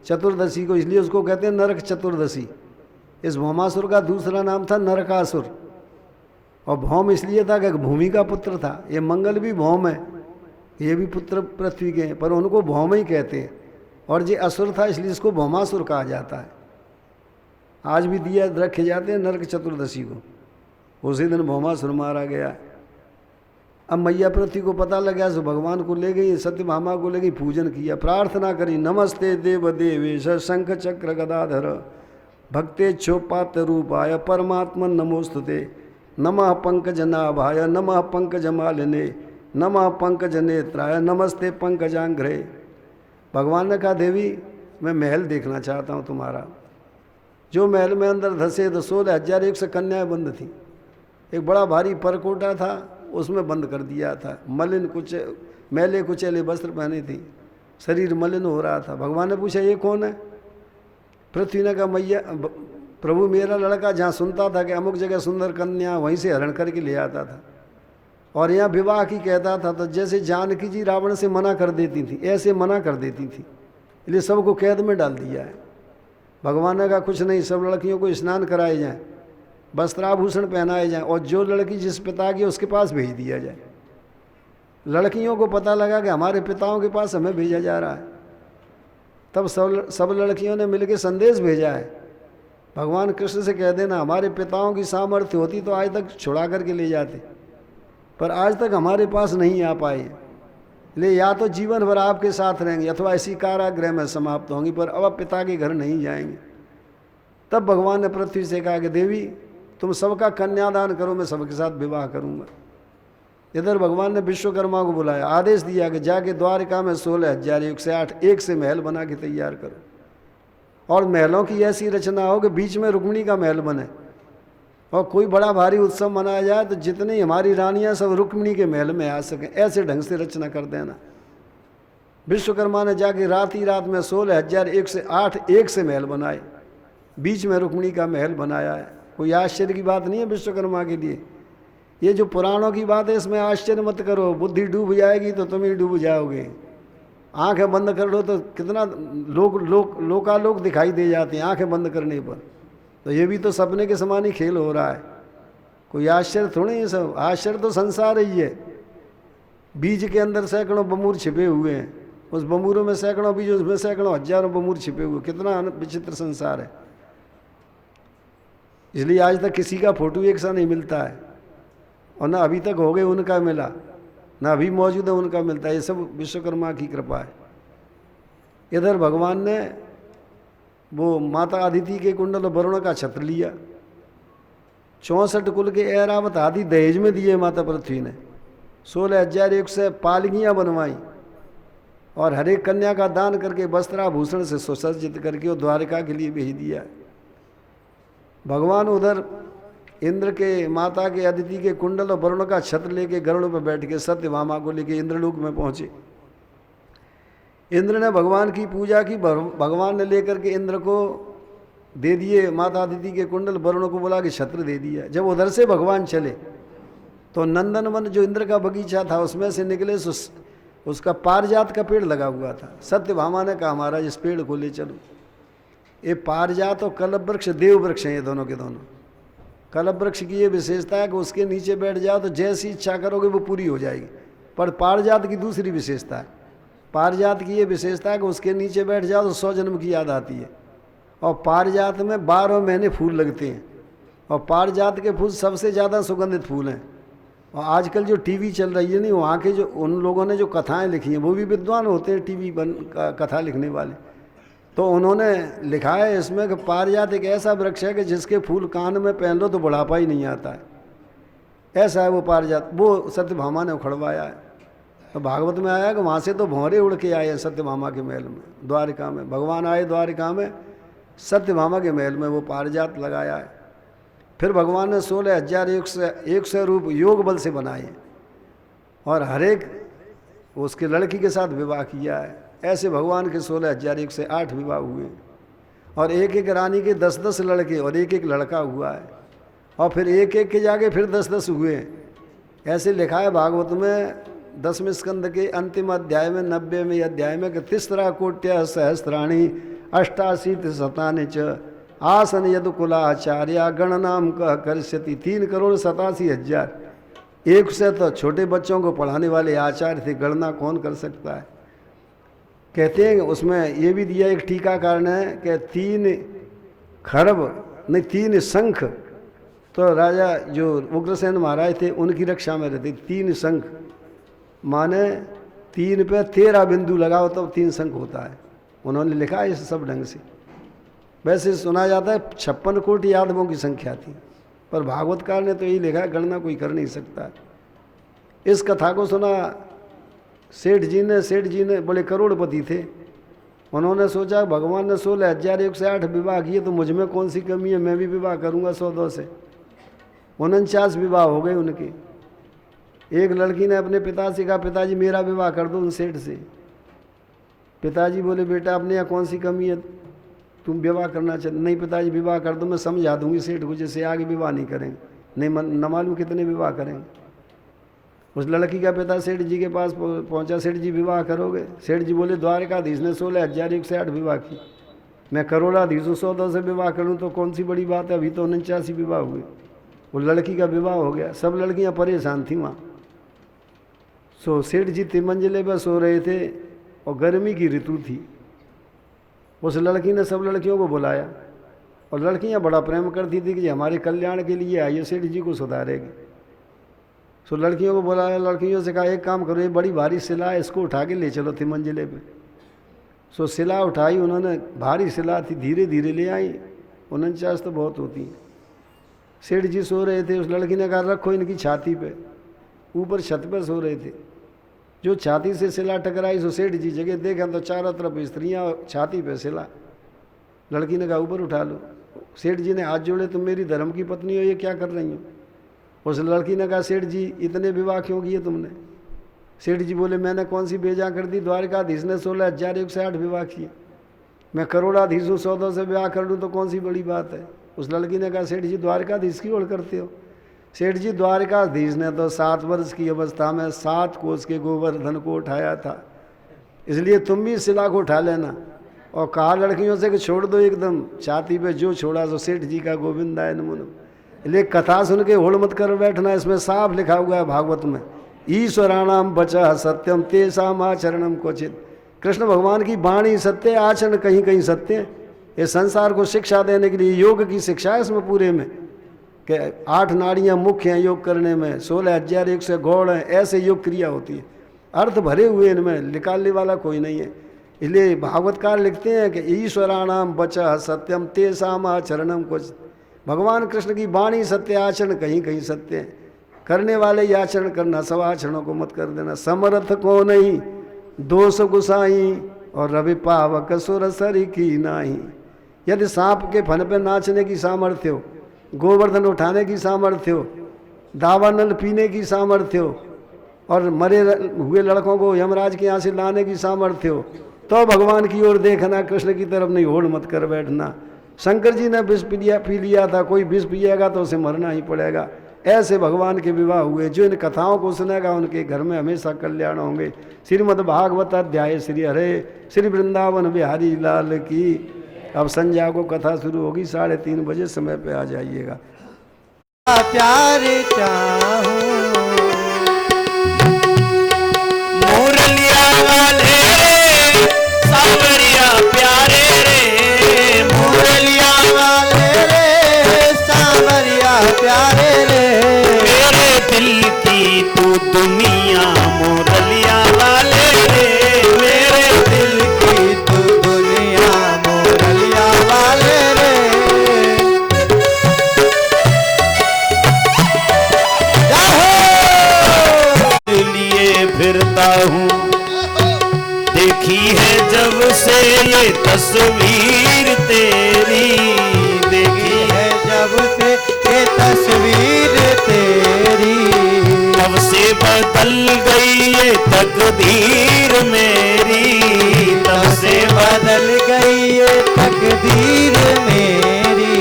S1: चतुर्दशी को, इसलिए उसको कहते हैं नरक चतुर्दशी। इस भौमासुर का दूसरा नाम था नरकासुर, और भौम इसलिए था कि भूमि का पुत्र था। ये मंगल भी भौम है, ये भी पुत्र पृथ्वी के हैं, पर उनको भौम ही कहते हैं। और ये असुर था इसलिए इसको भौमासुर कहा जाता है। आज भी दिया रखे जाते हैं नरक चतुर्दशी को, उसी दिन भौमासुर मारा गया। अब मैया पृथ्वी को पता लगा तो भगवान को ले गई, सत्यभामा को ले गई, पूजन किया, प्रार्थना करी। नमस्ते देव देवेश शंख चक्र गदाधर भक्ते क्षोपात रूपाय परमात्मन नमोस्तुते नमः पंकजनाभाय नमः पंकजमालिने नमः पंकज नेत्राय नमस्ते पंकजांघ्रे। भगवान ने कहा देवी मैं महल देखना चाहता हूँ तुम्हारा। जो महल में अंदर धसे तो 16,100 कन्याएं बंद थी। एक बड़ा भारी परकोटा था, उसमें बंद कर दिया था। मलिन कुछ मैले कुचेले वस्त्र पहने थी, शरीर मलिन हो रहा था। भगवान ने पूछा ये कौन है? पृथ्वी ने कहा मैया प्रभु मेरा लड़का जहाँ सुनता था कि अमुक जगह सुंदर कन्या, वहीं से हरण करके ले आता था और यहाँ विवाह की कहता था। तो जैसे जानकी जी रावण से मना कर देती थी, ऐसे मना कर देती थी, इसलिए सबको कैद में डाल दिया है। भगवान ने कहा कुछ नहीं, सब लड़कियों को स्नान कराए जाएं, वस्त्राभूषण पहनाए जाएं, और जो लड़की जिस पिता की उसके पास भेज दिया जाए। लड़कियों को पता लगा कि हमारे पिताओं के पास हमें भेजा जा रहा है, तब सब लड़कियों ने मिलकर संदेश भेजा है भगवान कृष्ण से कह देना हमारे पिताओं की सामर्थ्य होती तो आज तक छुड़ा करके ले जाते, पर आज तक हमारे पास नहीं आ पाए, इसलिए या तो जीवन भर आपके साथ रहेंगे अथवा इसी कारागृह में समाप्त होंगी, पर अब पिता के घर नहीं जाएंगे। तब भगवान ने पृथ्वी से कहा कि देवी तुम सबका कन्यादान करो, मैं सबके साथ विवाह करूंगा। इधर भगवान ने विश्वकर्मा को बुलाया, आदेश दिया कि जाके द्वारिका में 16,000 युग से 8 एक से महल बना के तैयार करो, और महलों की ऐसी रचना हो कि बीच में रुक्मिणी का महल बने, और कोई बड़ा भारी उत्सव मनाया जाए तो जितनी हमारी रानियां सब रुक्मिणी के महल में आ सकें, ऐसे ढंग से रचना कर देना। विश्वकर्मा ने जाके रात ही रात में 16,001 से 8 एक से महल बनाए, बीच में रुक्मिणी का महल बनाया है। कोई आश्चर्य की बात नहीं है विश्वकर्मा के लिए। ये जो पुराणों की बात है इसमें आश्चर्य मत करो, बुद्धि डूब जाएगी तो तुम ही डूब जाओगे। आंखें बंद कर लो तो कितना लोकालोक दिखाई दे जाते हैं आंखें बंद करने पर। तो ये भी तो सपने के समान ही खेल हो रहा है, कोई आश्चर्य थोड़ी है सब। आश्चर्य तो संसार ही है। बीज के अंदर सैकड़ों बमूर छिपे हुए हैं, उस बमूरों में सैकड़ों बीज, उसमें सैकड़ों हजारों बमूर छिपे हुए, कितना विचित्र संसार है। इसलिए आज तक किसी का फोटो एक सा नहीं मिलता है, और ना अभी तक हो गए उनका मिला, ना अभी मौजूद है उनका मिलता है। ये सब विश्वकर्मा की कृपा है। इधर भगवान ने वो माता अदिति के कुंडल वरुण का छत्र लिया, 64 कुल के ऐरावत आदि दहेज में दिए माता पृथ्वी ने, 16,100 पालगियाँ बनवाई, और हर एक कन्या का दान करके वस्त्राभूषण से सुसज्जित करके वो द्वारिका के लिए भेज दिया। भगवान उधर इंद्र के माता के अदिति के कुंडल और वरुण का छत्र लेके गरुड़ पर बैठ के सत्यभामा को लेके इंद्रलोक में पहुंचे। इंद्र ने भगवान की पूजा की, भगवान ने लेकर के इंद्र को दे दिए माता अदिति के कुंडल, वरुण को बोला कि छत्र दे दिया। जब उधर से भगवान चले तो नंदनवन जो इंद्र का बगीचा था उसमें से निकले, उसका पारिजात का पेड़ लगा हुआ था। सत्यभामा ने कहा महाराज इस पेड़ को ले चलो। ये पारिजात और कलप वृक्ष देव वृक्ष हैं, ये दोनों के दोनों। कलप वृक्ष की ये विशेषता है कि उसके नीचे बैठ जाओ तो जैसी इच्छा करोगे वो पूरी हो जाएगी। पर पारिजात की दूसरी विशेषता है, पारिजात की ये विशेषता है कि उसके नीचे बैठ जाओ तो 100 जन्म की याद आती है। और पारिजात में 12 महीने फूल लगते हैं, और पारिजात के फूल सबसे ज़्यादा सुगंधित फूल हैं। और आजकल जो टीवी चल रही है नहीं, वहाँ के जो उन लोगों ने जो कथाएं लिखी हैं, वो भी विद्वान होते हैं टीवी कथा लिखने वाले, तो उन्होंने लिखा है इसमें कि पारिजात एक ऐसा वृक्ष है कि जिसके फूल कान में पहन लो तो बुढ़ापा ही नहीं आता है, ऐसा है वो पारिजात। वो सत्यभामा ने उखड़वाया है। तो भागवत में आया कि वहाँ से तो भंवरे उड़ के आए हैं सत्यभामा के महल में, द्वारिका में। भगवान आए द्वारिका में, सत्यभामा के महल में वो पारिजात लगाया है। फिर भगवान ने 16,100 रूप योग बल से बनाए, और हर एक उसके लड़की के साथ विवाह किया है। ऐसे भगवान के 16,108 विवाह हुए, और एक एक रानी के 10-10 लड़के और एक एक लड़का हुआ है, और फिर एक एक के जाके फिर 10-10 हुए। ऐसे लिखा है भागवत में 10वें स्कंद के अंतिम अध्याय में 90वें अध्याय में कि 3 कोट्य सहस्त्राणी 88 शतानि च आसन यदुकुलाचार्य गणनाम कह करिष्यति। 3,87,000। एक से तो छोटे बच्चों को पढ़ाने वाले आचार्य थे, गणना कौन कर सकता है। कहते हैं उसमें ये भी दिया, एक टीकाकार ने कि 3 खरब नहीं 3 शंख तो राजा जो उग्रसेन महाराज थे उनकी रक्षा में रहते। 3 शंख माने 3 पे 13 बिंदु लगाओ तब 3 शंख होता है। उन्होंने लिखा है इस सब ढंग से। वैसे सुना जाता है 56 कोटि यादवों की संख्या थी, पर भागवतकार ने तो यही लिखा है गणना कोई कर नहीं सकता। इस कथा को सुना सेठ जी ने बड़े करोड़पति थे। उन्होंने सोचा भगवान ने 16,108 विवाह किए तो मुझ में कौन सी कमी है, मैं भी विवाह करूंगा 100-2 से। 49 विवाह हो गए उनके। एक लड़की ने अपने पिता से कहा पिताजी मेरा विवाह कर दो उन सेठ से। पिताजी बोले बेटा अपने यहाँ कौन सी कमी है, तुम विवाह करना चाहते? नहीं पिताजी विवाह कर दो, मैं समझा दूंगी सेठ को, जैसे आगे विवाह नहीं करेंगे। नहीं न मालूम कितने विवाह करेंगे। उस लड़की का पिता सेठ जी के पास पहुंचा, सेठ जी विवाह करोगे? सेठ जी बोले द्वारकाधीश ने 16,108 विवाह की, मैं करोड़ाधीश हूँ, 100-2 से विवाह करूँ तो कौन सी बड़ी बात है, अभी तो 49 विवाह हुए। वो लड़की का विवाह हो गया। सब लड़कियाँ परेशान थी वहाँ। सो सेठ जी 3 मंजिले पर सो रहे थे और गर्मी की ऋतु थी। उस लड़की ने सब लड़कियों को बुलाया, और लड़कियां बड़ा प्रेम करती थी कि हमारे कल्याण के लिए आइए, सेठ जी को सुधारेगी। सो लड़कियों को बुलाया, लड़कियों से कहा एक काम करो, ये बड़ी भारी शिला है, इसको उठा के ले चलो 3 मंजिले पे। सो शिला उठाई उन्होंने, भारी शिला थी, धीरे धीरे ले आई। 49 तो बहुत होती है। सेठ जी सो रहे थे। उस लड़की ने कहा रखो इनकी छाती पे। ऊपर छत पर सो रहे थे। जो छाती से शिला टकराई सो सेठ जी जगह देखा तो चारों तरफ स्त्रियां, छाती पे शिला। लड़की ने कहा ऊपर उठा लो। सेठ जी ने हाथ जोड़े, तुम मेरी धर्म की पत्नी हो, ये क्या कर रही हो? उस लड़की ने कहा सेठ जी इतने विवाह क्यों किए तुमने? सेठ जी बोले मैंने कौन सी बेजा कर दी, द्वारकाधीश ने 16,108 विवाह किए, मैं करोड़ाधीश हूँ, 100-2 से विवाह कर लूँ तो कौन सी बड़ी बात है। उस लड़की ने कहा सेठ जी द्वारकाधीश की ओर करते हो? सेठ जी द्वारकाधीश ने तो 7 वर्ष की अवस्था में 7 कोस के गोवर्धन को उठाया था, इसलिए तुम भी शिला को उठा लेना। और कहा लड़कियों से कि छोड़ दो एकदम, छाती पे जो छोड़ा सो सेठ जी का गोविंदाय नमो नमः। ले कथा सुन के होड़ मत कर बैठना, इसमें साफ लिखा हुआ है भागवत में, ईश्वराणाम बचा सत्यम तेसाम आचरणम क्वचित। कृष्ण भगवान की वाणी सत्य, आचरण कहीं कहीं सत्य। ये संसार को शिक्षा देने के लिए योग की शिक्षा है इसमें पूरे में, कि 8 नाड़ियाँ मुख्य हैं योग करने में, 16,100 गौड़ हैं, ऐसे योग क्रिया होती है, अर्थ भरे हुए इनमें, निकालने वाला कोई नहीं है। इसलिए भागवतकार लिखते हैं कि ईश्वराणाम बचा सत्यम तेसाम आचरणम कुछ। भगवान कृष्ण की वाणी सत्य, आचरण कहीं कहीं सत्य है। करने वाले ही आचरण करना, सब आचरणों को मत कर देना। समर्थ को नहीं दोष गुसाई और रवि पावक सुर सरी की नाही। यदि सांप के फन पे नाचने की सामर्थ्य हो, गोवर्धन उठाने की सामर्थ्य हो, दावानल पीने की सामर्थ्य हो, और मरे हुए लड़कों को यमराज के यहाँ से लाने की सामर्थ्य हो, तो भगवान की ओर देखना, कृष्ण की तरफ नहीं होड़ मत कर बैठना। शंकर जी ने विष पी लिया था, कोई विष पिएगा तो उसे मरना ही पड़ेगा। ऐसे भगवान के विवाह हुए। जो इन कथाओं को सुनेगा उनके घर में हमेशा कल्याण होंगे। श्रीमद् भागवत अध्याय श्री हरे श्री वृंदावन बिहारी लाल की। अब संध्या को कथा शुरू होगी, 3:30 बजे, समय पे आ जाइएगा।
S2: प्यार चाहूं मुरलिया वाले सावरिया प्यारे रे, मुरलिया वाले रे सावरिया प्यारे रे, मेरे दिल की तू दुनिया मुरलिया वाले रे, मेरे दिल की तू दुनिया मुरलिया वाले रे। फिरता हूँ देखी है जब से ये तस्वीर तेरी, देखी है जब से ये तस्वीर तेरी, तब से बदल गई ये तकदीर मेरी, तब से बदल गई ये तकदीर मेरी।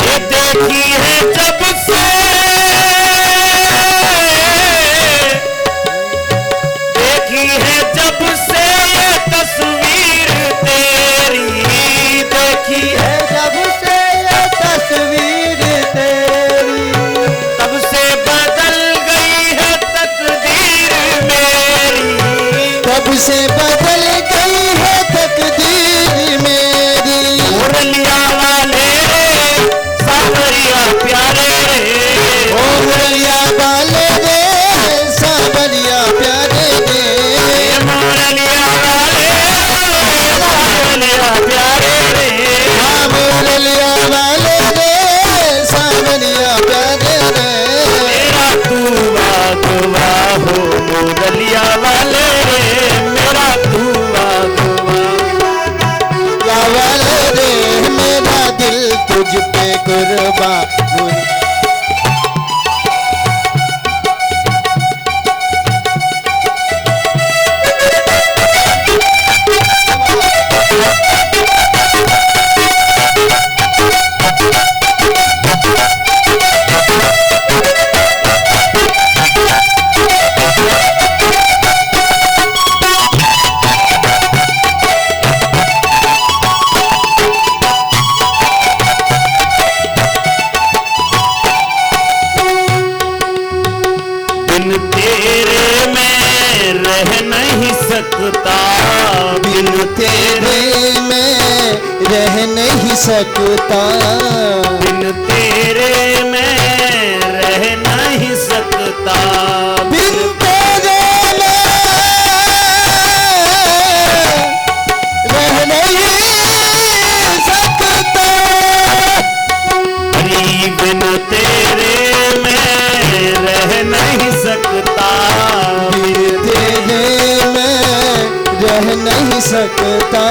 S2: ये देखी है जब से, देखी है जब से ये तस्वीर तेरी, देखी है जब से ये तस्वीर तेरी, तब से बदल गई है तकदीर मेरी, तब से बदल गई है तकदीर मेरी। मुरलिया वाले सावरिया प्यारे रे, ओ मुरलिया वाले रे सावरिया प्यारे रे, मुरलिया वाले सावरिया प्यारे रे, मुरलिया वाले रे सावरिया प्यारे रे। मेरा तू वागवा हो मुरलिया वाले रे, मेरा तू वागवा वाले रे, मेरा दिल तुझ पे कुर्बान। बिन तेरे मैं रह नहीं सकता, बिन तेरे मैं रह नहीं सकता, बिन तेरे मैं रह नहीं सकता, बिन तेरे मैं रह नहीं सकता, हरी बिन तेरे मैं रह नहीं सकता, तेरे मैं रह नहीं सकता,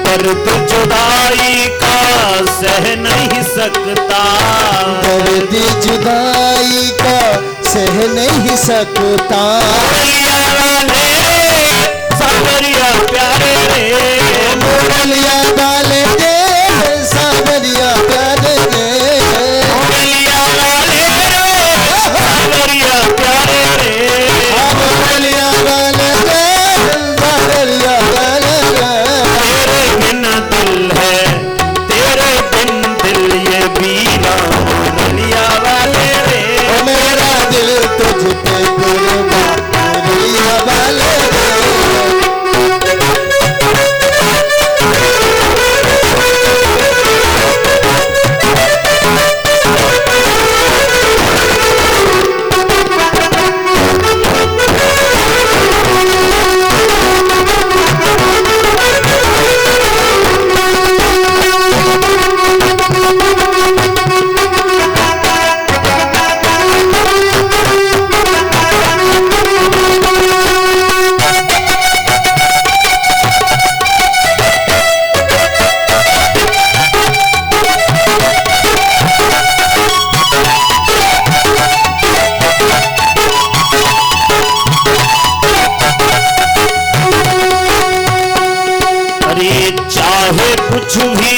S2: दर्द जुदाई का सह नहीं सकता, दर्द जुदाई का सह नहीं सकता। मुरलिया वाले सावरिया प्यारे रे, मुरलिया वाले रे सावरिया प्यारे रे, मुरलिया वाले सावरिया प्यारे रे, मुरलिया वाले रे सावरिया प्यारे रे। तेरे बिन
S3: चाहे कुछ भी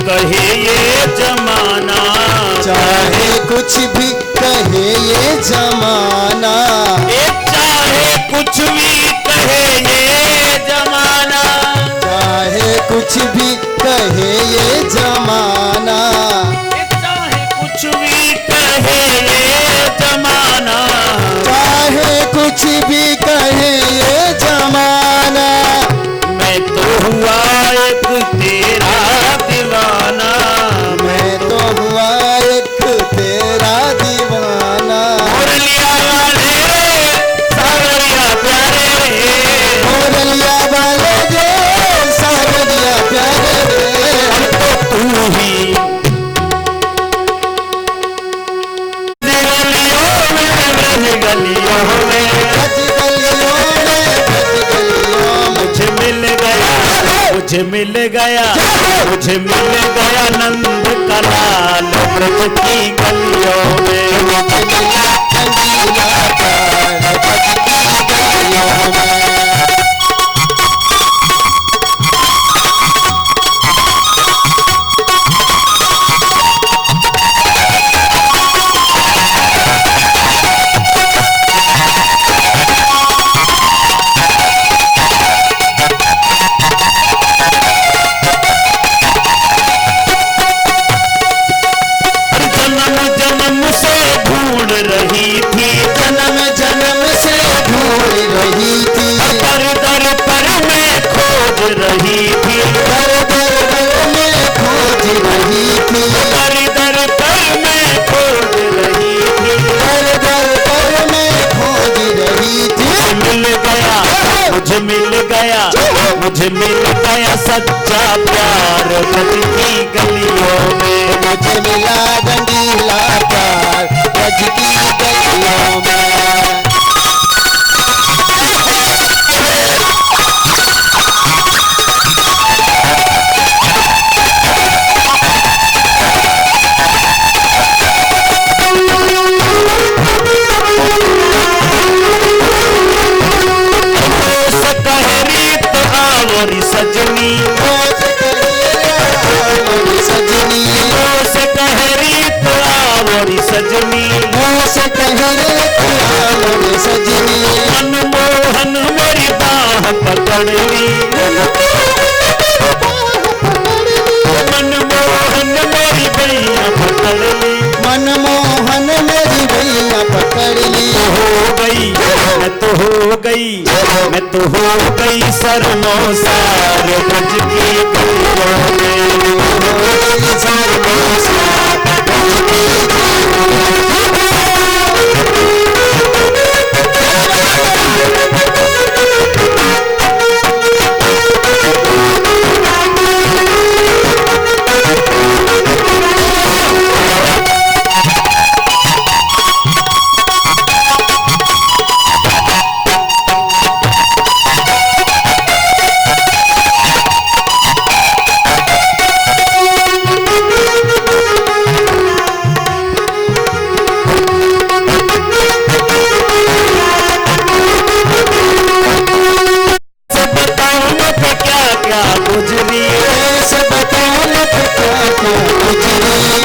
S3: कहे ये जमाना,
S2: चाहे कुछ भी कहे ये जमाना,
S3: चाहे कुछ भी कहे ये जमाना,
S2: चाहे कुछ भी कहे ये जमाना,
S3: चाहे कुछ भी कहे ये जमाना,
S2: चाहे कुछ भी कहे ये जमाना।
S3: मैं तो हुआ एक तेरा दीवाना,
S2: मैं तो हुआ एक तेरा दीवाना।
S3: मुरलिया वाले सावरिया प्यारे,
S2: मुरलिया वाले जो सावरिया प्यारे,
S3: तू ही गलियों में,
S2: भज गलियों में, भज गलियों में।
S3: मुझे मिल गया, मुझे मिल गया, मुझे मिल गया नंद का लाल ब्रज की गलियों में।
S2: मुझे मिला कंदीला प्यार भज की गलियों में।
S3: जन्म जन्म से ढूंढ रही थी,
S2: जन्म जन्म से ढूंढ रही थी,
S3: दर दर पर मैं खोज रही थी,
S2: दर दर दर में खोज रही थी,
S3: दर दर पर मैं खोज रही थी।
S2: दर दर दर में खोज रही थी।
S3: मिल गया, मुझे मिल गया, मुझे मिल गया सच्चा प्यार ब्रज की गलियों में।
S2: मुझे मिला रंगीला प्यार ब्रज की गलियों में।
S3: आवरी सजनी,
S2: सजनी
S3: से कहरी तो आवरी सजनी,
S2: सजनी
S3: मनमोहन मेरी बाह पकड़ ली, मनमोहन मेरी भैया पकड़ ली।
S2: मनमोहन मेरी भैया पकड़ ली।
S3: हो गई, मैं तो हो गई, मैं तो हो गई सरमोसार ब्रज की गलियों में।
S2: सरमोसार ब्रज की गलियों में।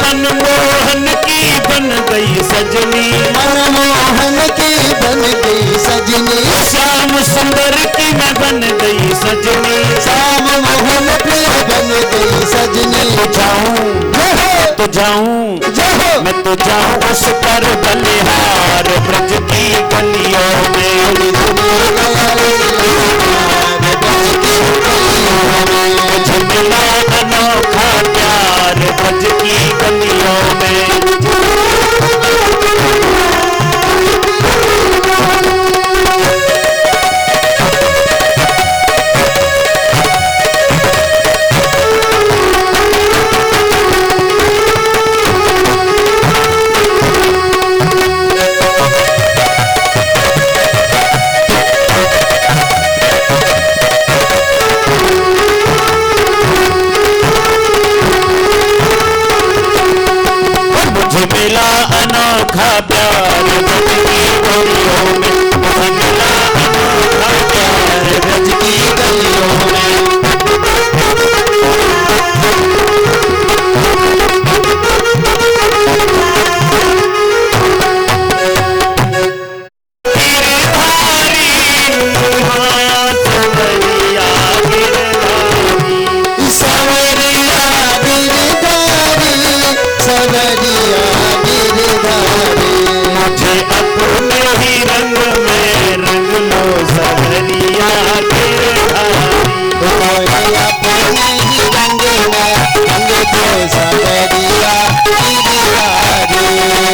S3: मनमोहन की बन गई सजनी,
S2: मनमोहन की बन गई सजनी।
S3: श्याम सुंदर की मैं बन गई सजनी,
S2: श्याम मोहन प्रिय बन गई सजनी।
S3: तो जाऊं मैं तो जाऊं उस पर बलिहार ब्रज की गलियों में। मुझे मिला अनोखा प्यार ब्रज की गलियों में।
S2: अपने ही रंग में रंग दो सवरिया गिरधारी।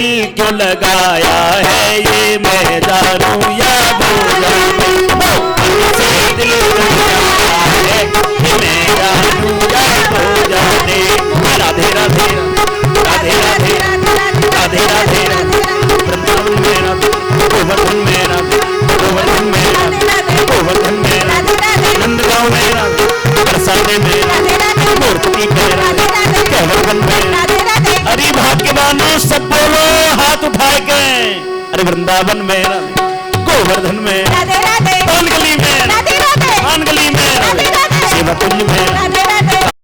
S3: दिल क्यों लगाया है ये मैं जानूं या वो जाने से दिल लगाया है ये मैं जानूं या वो जाने राधे राधे राधे राधे राधे राधे वृंदावन मेरा गोवर्धन मेरा गोवर्धन मेरा गोवर्धन मेरा नंदगांव मेरा बरसाने मेरा मूर्ति मेरा गोवर्धन मेरा अरे भाग्यवानों सब बोलो हाथ उठा के अरे वृंदावन मेरा गोवर्धन मेरा पानगली मेरा पानगली मेरा सेवा कुंज मेरा